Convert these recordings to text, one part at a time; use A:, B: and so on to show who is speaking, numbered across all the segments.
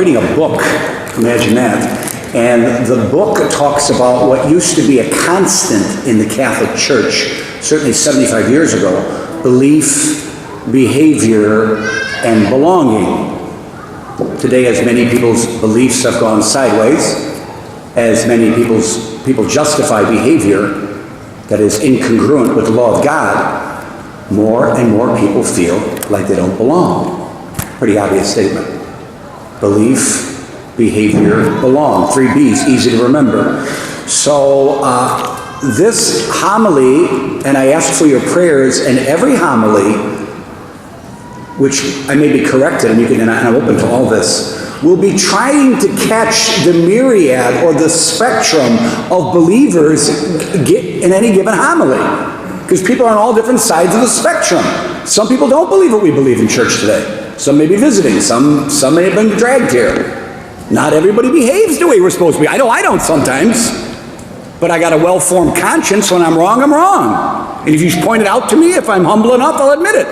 A: reading a book, imagine that, and the book talks about what used to be a constant in the Catholic Church, certainly 75 years ago: belief, behavior, and belonging. Today, as many people's beliefs have gone sideways, as many people justify behavior that is incongruent with the law of God, more and more people feel like they don't belong. Pretty obvious statement. Belief, behavior, belong. 3 B's, easy to remember. So this homily, and I ask for your prayers, and every homily, which I may be corrected, and I'm open to all this, will be trying to catch the myriad or the spectrum of believers in any given homily. Because people are on all different sides of the spectrum. Some people don't believe what we believe in church today. Some may be visiting. Some may have been dragged here. Not everybody behaves the way we're supposed to be. I know I don't sometimes. But I got a well-formed conscience. When I'm wrong, I'm wrong. And if you point it out to me, if I'm humble enough, I'll admit it.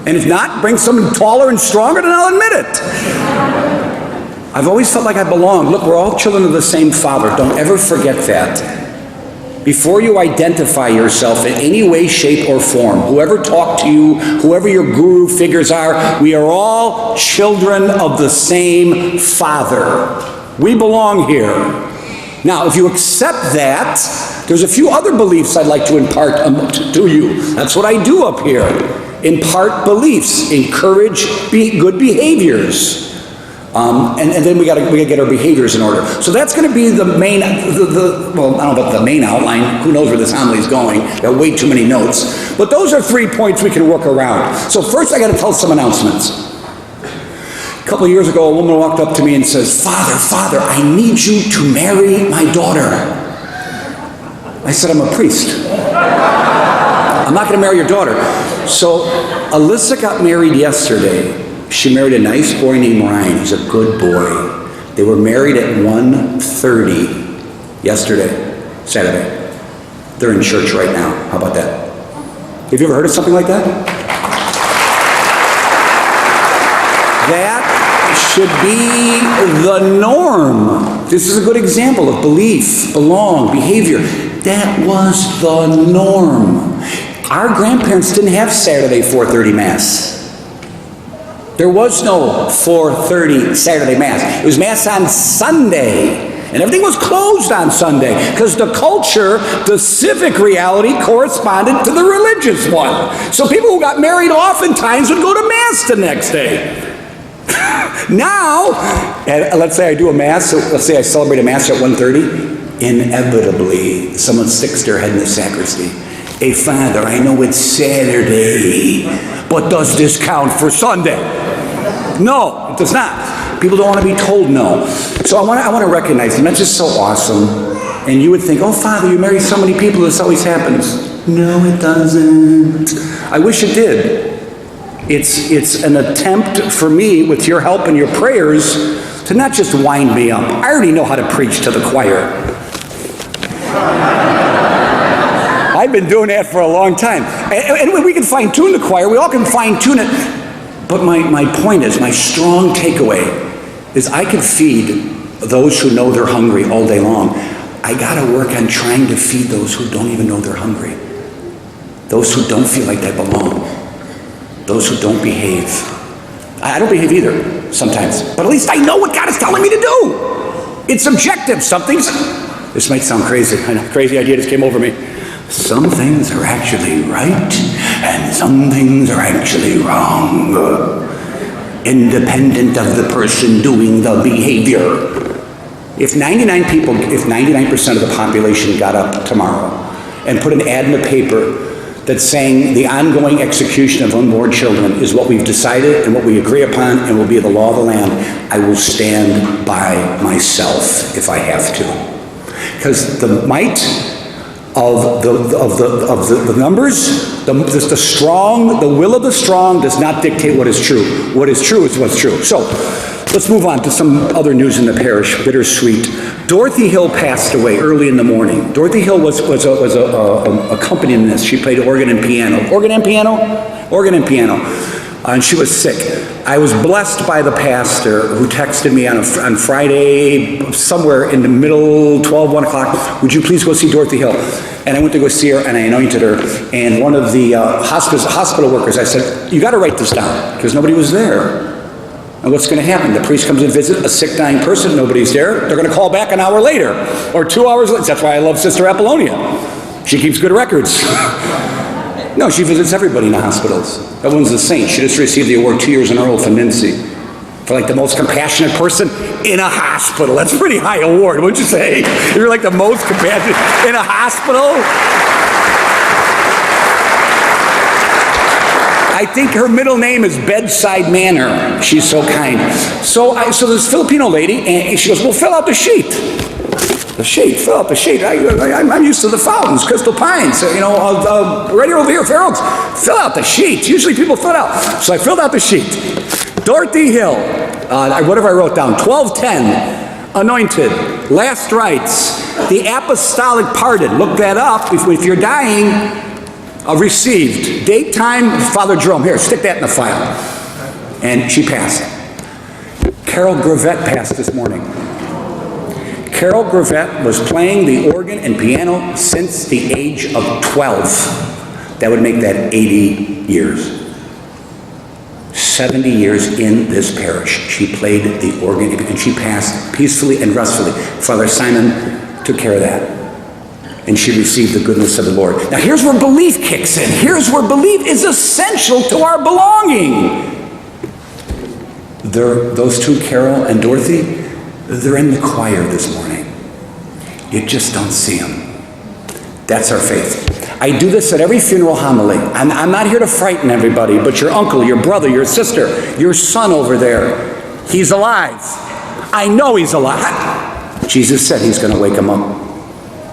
A: And if not, bring someone taller and stronger, then I'll admit it. I've always felt like I belong. Look, we're all children of the same Father. Don't ever forget that. Before you identify yourself in any way, shape, or form, whoever talked to you, whoever your guru figures are, we are all children of the same Father. We belong here. Now, if you accept that, there's a few other beliefs I'd like to impart to you. That's what I do up here. Impart beliefs, encourage good behaviors. And then we got to get our behaviors in order. So that's going to be the main, well, I don't know about the main outline. Who knows where this homily is going? Got way too many notes. But those are 3 points we can work around. So first I got to tell some announcements. A couple of years ago, a woman walked up to me and says, Father, I need you to marry my daughter. I said, I'm a priest. I'm not going to marry your daughter. So Alyssa got married yesterday. She married a nice boy named Ryan. He's a good boy. They were married at 1:30 yesterday, Saturday. They're in church right now. How about that? Have you ever heard of something like that? That should be the norm. This is a good example of belief, belong, behavior. That was the norm. Our grandparents didn't have Saturday 4:30 Mass. There was no 4:30 Saturday Mass. It was Mass on Sunday. And everything was closed on Sunday because the culture, the civic reality corresponded to the religious one. So people who got married oftentimes would go to Mass the next day. Now, and let's say I do a Mass, so let's say I celebrate a Mass at 1:30, inevitably someone sticks their head in the sacristy. Hey, Father, I know it's Saturday, but does this count for Sunday? No, it does not. People don't want to be told no. So I want to recognize them. That's just so awesome. And you would think, oh, Father, you marry so many people, this always happens. No, it doesn't. I wish it did. It's an attempt for me, with your help and your prayers, to not just wind me up. I already know how to preach to the choir. I've been doing that for a long time. And we can fine-tune the choir. We all can fine-tune it. But my point is, my strong takeaway is I can feed those who know they're hungry all day long. I got to work on trying to feed those who don't even know they're hungry. Those who don't feel like they belong. Those who don't behave. I don't behave either sometimes. But at least I know what God is telling me to do. It's subjective. This might sound crazy. I know, crazy idea just came over me. Some things are actually right, and some things are actually wrong. Independent of the person doing the behavior. If 99% of the population got up tomorrow and put an ad in the paper that's saying the ongoing execution of unborn children is what we've decided and what we agree upon and will be the law of the land, I will stand by myself if I have to. Because the might of the numbers, the strong, the will of the strong does not dictate what is true. What is true is what's true. So let's move on to some other news in the parish, bittersweet. Dorothy Hill passed away early in the morning. Dorothy Hill was a accompanist. She played organ and piano. Organ and piano. And she was sick. I was blessed by the pastor who texted me on Friday, somewhere in the middle, 12, 1 o'clock, would you please go see Dorothy Hill? And I went to go see her, and I anointed her. And one of the hospital workers, I said, you got to write this down, because nobody was there. And what's going to happen? The priest comes and visits a sick, dying person, nobody's there. They're going to call back an hour later, or 2 hours later. That's why I love Sister Apollonia. She keeps good records. No, she visits everybody in the hospitals. That one's a saint. She just received the award 2 years in a row from Mincy for like the most compassionate person in a hospital. That's a pretty high award, wouldn't you say? You're like the most compassionate in a hospital? I think her middle name is Bedside Manor. She's so kind. So this Filipino lady, and she goes, well, fill out the sheet. The sheet, fill out the sheet. I'm used to the fountains, Crystal Pines, right over here, Fair Oaks. Fill out the sheet. Usually people fill it out. So I filled out the sheet. Dorothy Hill, whatever I wrote down, 1210, anointed, last rites, the apostolic pardon. Look that up if you're dying. Received. Date, time, Father Jerome. Here, stick that in the file. And she passed. Carol Gravette passed this morning. Carol Gravette was playing the organ and piano since the age of 12. That would make that 80 years. 70 years in this parish. She played the organ and she passed peacefully and restfully. Father Simon took care of that. And she received the goodness of the Lord. Now here's where belief kicks in. Here's where belief is essential to our belonging. Those two, Carol and Dorothy, they're in the choir this morning. You just don't see them. That's our faith. I do this at every funeral homily. I'm not here to frighten everybody, but your uncle, your brother, your sister, your son over there, he's alive. I know he's alive. Jesus said he's going to wake him up.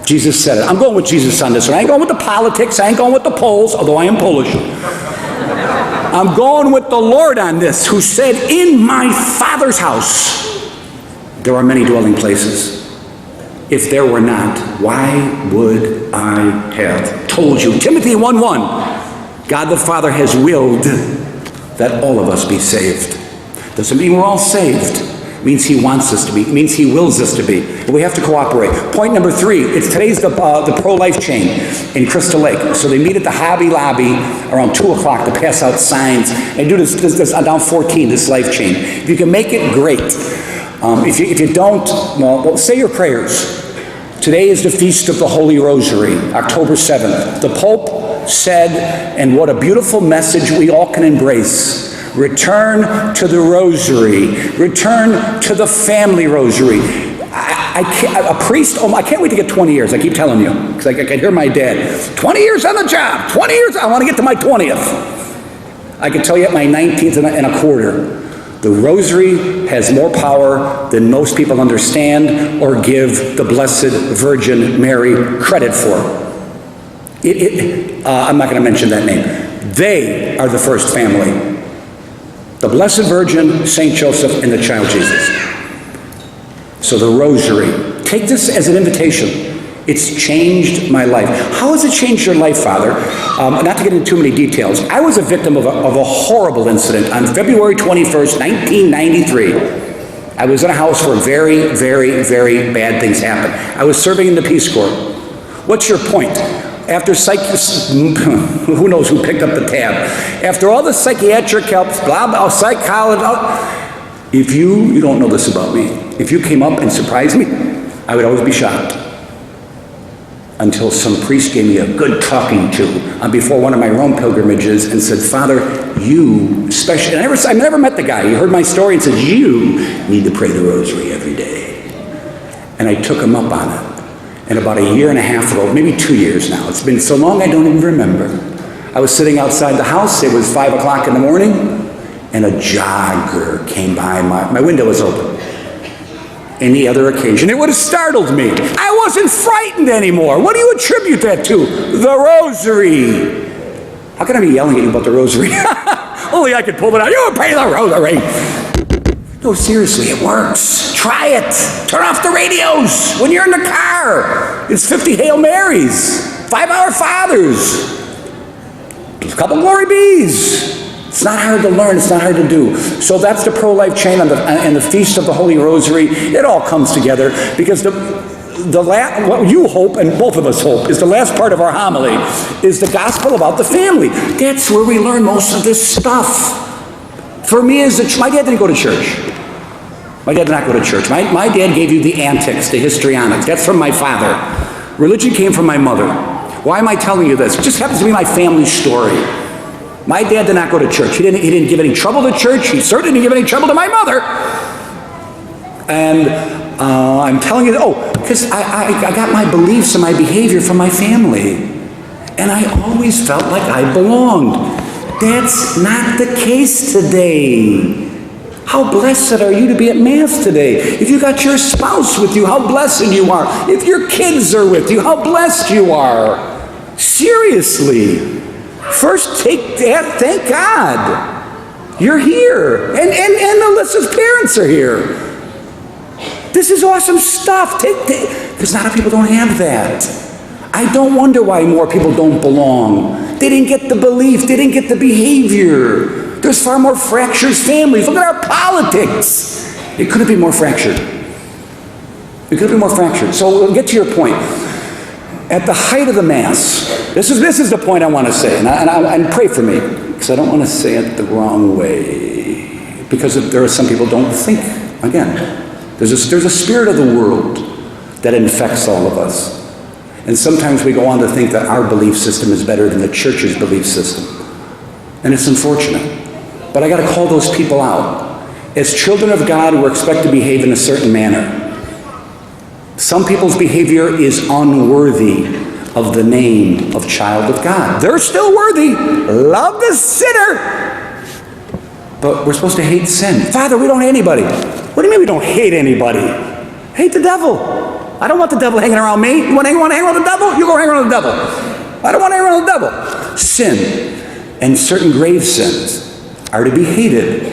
A: Jesus said it. I'm going with Jesus on this one. I ain't going with the politics. I ain't going with the polls, although I am Polish. I'm going with the Lord on this, who said, in my Father's house, there are many dwelling places. If there were not, why would I have told you? Timothy 1:1, God the Father has willed that all of us be saved. Doesn't mean we're all saved. It means he wants us to be. It means he wills us to be. But we have to cooperate. Point number 3, today's the pro-life chain in Crystal Lake. So they meet at the Hobby Lobby around 2 o'clock to pass out signs. They do this down 14, this life chain. If you can make it, great. If you don't, well, say your prayers. Today is the Feast of the Holy Rosary, October 7th. The Pope said, and what a beautiful message we all can embrace, return to the Rosary. Return to the family Rosary. A priest, I can't wait to get 20 years, I keep telling you, because I can hear my dad. 20 years on the job, 20 years, I want to get to my 20th. I can tell you at my 19th and a quarter, the Rosary has more power than most people understand or give the Blessed Virgin Mary credit for. I'm not going to mention that name. They are the first family. The Blessed Virgin, Saint Joseph, and the child Jesus. So the Rosary. Take this as an invitation. It's changed my life. How has it changed your life, Father? Not to get into too many details. I was a victim of a horrible incident on February 21st, 1993. I was in a house where very, very, very bad things happened. I was serving in the Peace Corps. What's your point? After who knows who picked up the tab. After all the psychiatric help, blah, blah, psychology, if you don't know this about me, if you came up and surprised me, I would always be shocked. Until some priest gave me a good talking to before one of my Rome pilgrimages and said, Father, you, especially, and I never met the guy. He heard my story and said, you need to pray the Rosary every day. And I took him up on it. And about a year and a half ago, maybe 2 years now, it's been so long I don't even remember. I was sitting outside the house, it was 5 o'clock in the morning, and a jogger came by, my window was open. Any other occasion, it would have startled me. I wasn't frightened anymore. What do you attribute that to? The Rosary. How can I be yelling at you about the Rosary? Only I could pull it out. You pray the Rosary. No, seriously, it works. Try it. Turn off the radios when you're in the car. It's 50 Hail Marys, 5 Our Fathers, a couple Glory Bees, It's not hard to learn. It's not hard to do. So that's the pro-life chain and the Feast of the Holy Rosary. It all comes together because what you hope, and both of us hope, is the last part of our homily, is the gospel about the family. That's where we learn most of this stuff. For me, my dad didn't go to church. My dad did not go to church. My dad gave you the antics, the histrionics. That's from my father. Religion came from my mother. Why am I telling you this? It just happens to be my family story. My dad did not go to church. He didn't give any trouble to church. He certainly didn't give any trouble to my mother. And I'm telling you, because I got my beliefs and my behavior from my family. And I always felt like I belonged. That's not the case today. How blessed are you to be at Mass today? If you got your spouse with you, how blessed you are. If your kids are with you, how blessed you are. Seriously. First, take that. Thank God. You're here. And Alyssa's parents are here. This is awesome stuff. Because a lot of people don't have that. I don't wonder why more people don't belong. They didn't get the belief. They didn't get the behavior. There's far more fractured families. Look at our politics. It couldn't be more fractured. It couldn't be more fractured. So we'll get to your point. At the height of the Mass, this is the point I want to say, and pray for me, because I don't want to say it the wrong way. Because there are some people who don't think. Again, there's a spirit of the world that infects all of us. And sometimes we go on to think that our belief system is better than the church's belief system. And it's unfortunate. But I got to call those people out. As children of God, we're expected to behave in a certain manner. Some people's behavior is unworthy of the name of child of God. They're still worthy. Love the sinner. But we're supposed to hate sin. Father, we don't hate anybody. What do you mean we don't hate anybody? Hate the devil. I don't want the devil hanging around me. You want to hang around with the devil? You go hang around with the devil. I don't want to hang around with the devil. Sin and certain grave sins are to be hated,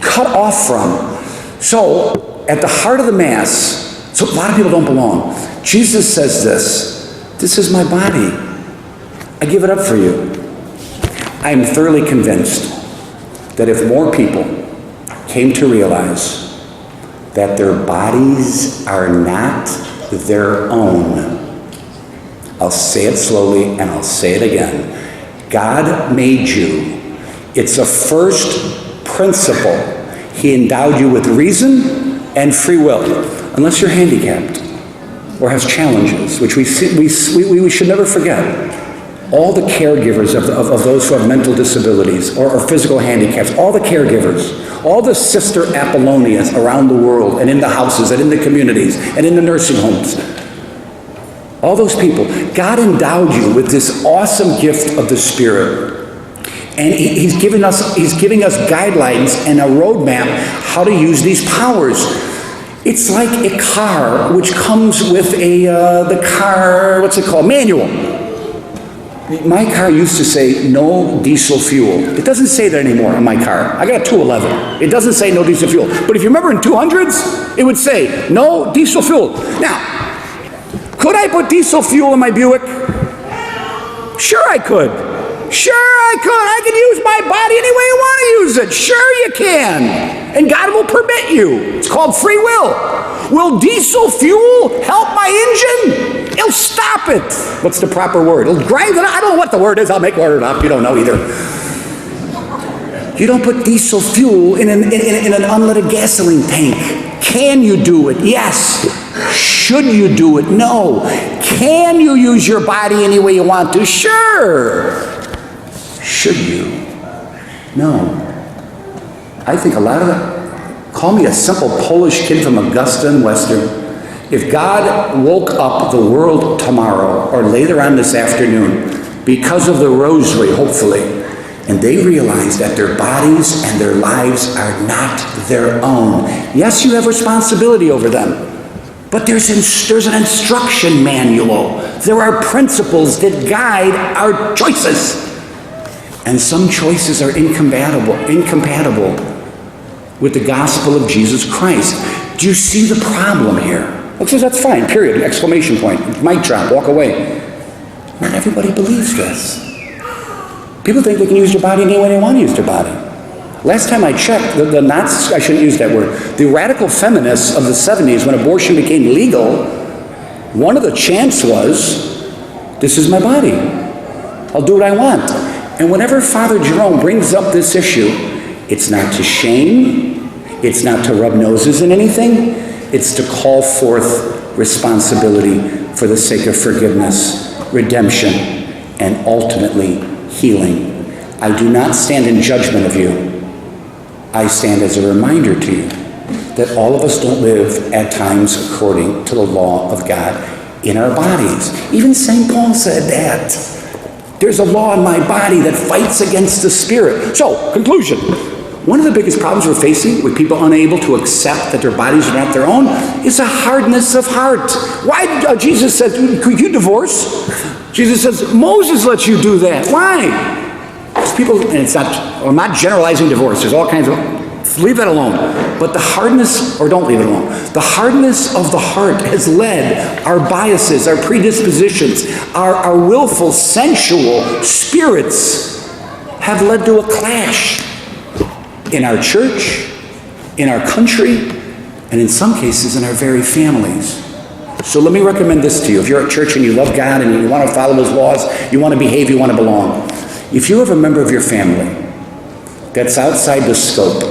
A: cut off from. So, at the heart of the Mass, so a lot of people don't belong. Jesus says this is my body. I give it up for you. I am thoroughly convinced that if more people came to realize that their bodies are not their own, I'll say it slowly and I'll say it again. God made you. It's a first principle. He endowed you with reason and free will, unless you're handicapped or has challenges, which we should never forget. All the caregivers of those who have mental disabilities or physical handicaps, all the caregivers, all the Sister Apollonias around the world and in the houses and in the communities and in the nursing homes, all those people, God endowed you with this awesome gift of the Spirit. And he's giving us guidelines and a roadmap how to use these powers. It's like a car which comes with manual. My car used to say no diesel fuel. It doesn't say that anymore on my car. I got a 211. It doesn't say no diesel fuel. But if you remember in 200s, it would say no diesel fuel. Now, could I put diesel fuel in my Buick? Sure I could. I can use my body any way you want to use it. Sure you can. And God will permit you. It's called free will. Will diesel fuel help my engine? It'll stop it. What's the proper word? It'll grind it. I don't know what the word is. I'll make word up. You don't know either. You don't put diesel fuel in an unleaded gasoline tank. Can you do it? Yes. Should you do it? No. Can you use your body any way you want to? Sure. Should you? No. I think a lot of them, call me a simple Polish kid from Augusta and Western. If God woke up the world tomorrow or later on this afternoon because of the rosary, hopefully, and they realize that their bodies and their lives are not their own. Yes, you have responsibility over them. But there's an instruction manual. There are principles that guide our choices. And some choices are incompatible with the gospel of Jesus Christ. Do you see the problem here? Okay, that's fine, period, exclamation point. Mic drop, walk away. Not everybody believes this. People think they can use their body any way they want to use their body. Last time I checked, the Nazis, I shouldn't use that word, the radical feminists of the 70s, when abortion became legal, one of the chants was, this is my body. I'll do what I want. And whenever Father Jerome brings up this issue, it's not to shame, it's not to rub noses in anything, it's to call forth responsibility for the sake of forgiveness, redemption, and ultimately healing. I do not stand in judgment of you. I stand as a reminder to you that all of us don't live at times according to the law of God in our bodies. Even St. Paul said that. There's a law in my body that fights against the Spirit. So, conclusion. One of the biggest problems we're facing with people unable to accept that their bodies are not their own is a hardness of heart. Why? Jesus says, could you divorce? Jesus says, Moses lets you do that. Why? Because people, and it's not, I'm not generalizing divorce. There's all kinds of, leave that alone. But the hardness, or don't leave it alone. The hardness of the heart has led our biases, our predispositions, our willful, sensual spirits have led to a clash in our church, in our country, and in some cases in our very families. So let me recommend this to you. If you're at church and you love God and you want to follow His laws, you want to behave, you want to belong. If you have a member of your family that's outside the scope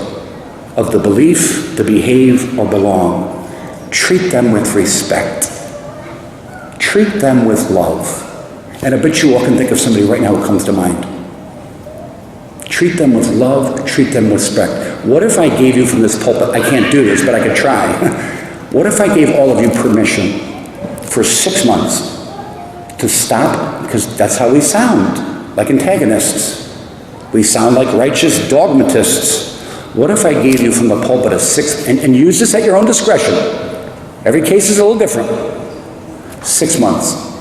A: of the belief, to behave, or belong, treat them with respect. Treat them with love. And I bet you all can think of somebody right now who comes to mind. Treat them with love, treat them with respect. What if I gave you from this pulpit, I can't do this, but I could try. What if I gave all of you permission for 6 months to stop, because that's how we sound, like antagonists. We sound like righteous dogmatists. What if I gave you from the pulpit a 6, and use this at your own discretion. Every case is a little different. 6 months.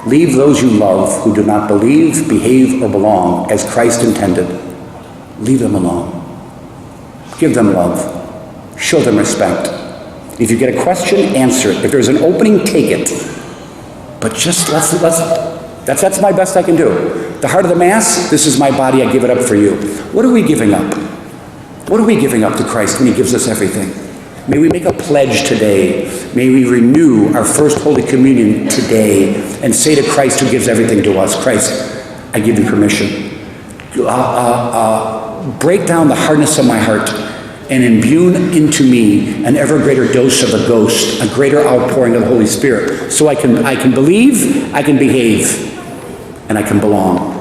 A: Leave those you love who do not believe, behave, or belong as Christ intended. Leave them alone. Give them love. Show them respect. If you get a question, answer it. If there's an opening, take it. But just that's my best I can do. The heart of the Mass, this is my body, I give it up for you. What are we giving up? What are we giving up to Christ when He gives us everything? May we make a pledge today. May we renew our first Holy Communion today and say to Christ who gives everything to us, Christ, I give you permission. Break down the hardness of my heart and imbue into me an ever greater dose of the Ghost, a greater outpouring of the Holy Spirit, so I can believe, I can behave, and I can belong.